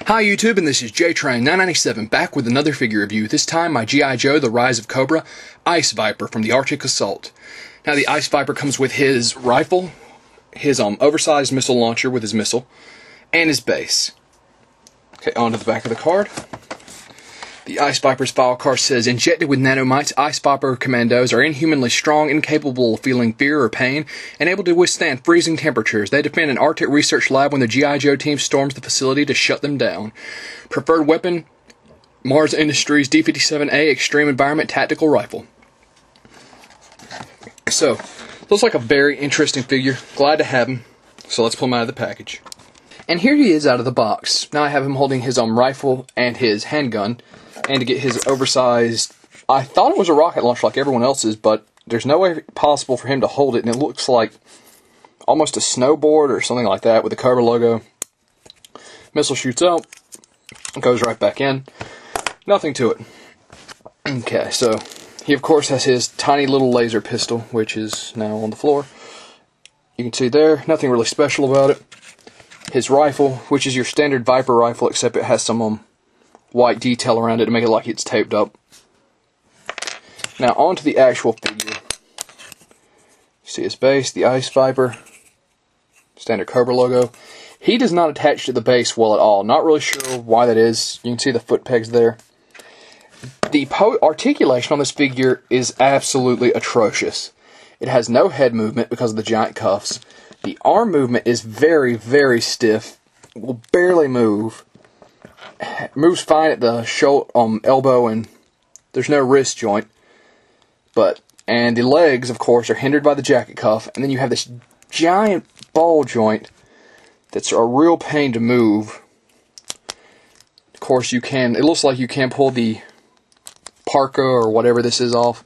Hi YouTube, and this is JTrain997 back with another figure review. This time my G.I. Joe, The Rise of Cobra, Ice Viper from the Arctic Assault. Now the Ice Viper comes with his rifle, his oversized missile launcher with his missile, and his base. Okay, on to the back of the card. The Ice Viper's file card says, injected with nanomites, Ice Viper commandos are inhumanly strong, incapable of feeling fear or pain, and able to withstand freezing temperatures. They defend an Arctic research lab when the G.I. Joe team storms the facility to shut them down. Preferred weapon, Mars Industries D57A Extreme Environment Tactical Rifle. So, looks like a very interesting figure. Glad to have him. So let's pull him out of the package. And here he is out of the box. Now I have him holding his rifle and his handgun. And to get his oversized, I thought it was a rocket launcher like everyone else's, but there's no way possible for him to hold it, and it looks like almost a snowboard or something like that with the Cobra logo. Missile shoots out, goes right back in. Nothing to it. Okay, so he of course has his tiny little laser pistol, which is now on the floor. You can see there, nothing really special about it. His rifle, which is your standard Viper rifle, except it has some white detail around it to make it like it's taped up. Now on to the actual figure. See his base, the Ice Viper, standard Cobra logo. He does not attach to the base well at all. Not really sure why that is. You can see the foot pegs there. The articulation on this figure is absolutely atrocious. It has no head movement because of the giant cuffs. The arm movement is very, very stiff. It will barely move. It moves fine at the shoulder, elbow, and there's no wrist joint. And the legs, of course, are hindered by the jacket cuff. And then you have this giant ball joint that's a real pain to move. Of course, it looks like you can pull the parka or whatever this is off,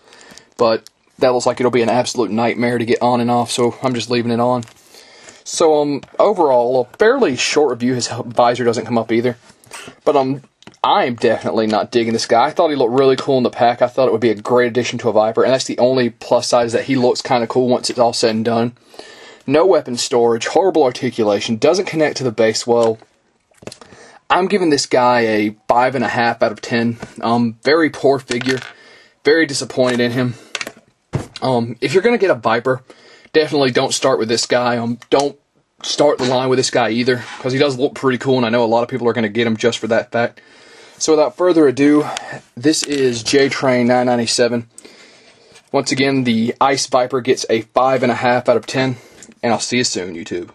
but that looks like it'll be an absolute nightmare to get on and off, so I'm just leaving it on. So, overall, a fairly short review. His visor doesn't come up either. But I am definitely not digging this guy. I thought he looked really cool in the pack. I thought it would be a great addition to a Viper, and that's the only plus side, is that he looks kind of cool once it's all said and done. No weapon storage, horrible articulation, doesn't connect to the base well. I'm giving this guy a 5.5 out of 10. Very poor figure. Very disappointed in him. If you're going to get a Viper, definitely don't start with this guy. Don't start the line with this guy either, because he does look pretty cool, and I know a lot of people are going to get him just for that fact. So without further ado, this is JTrain997. Once again, the Ice Viper gets a 5.5 out of 10, and I'll see you soon, YouTube.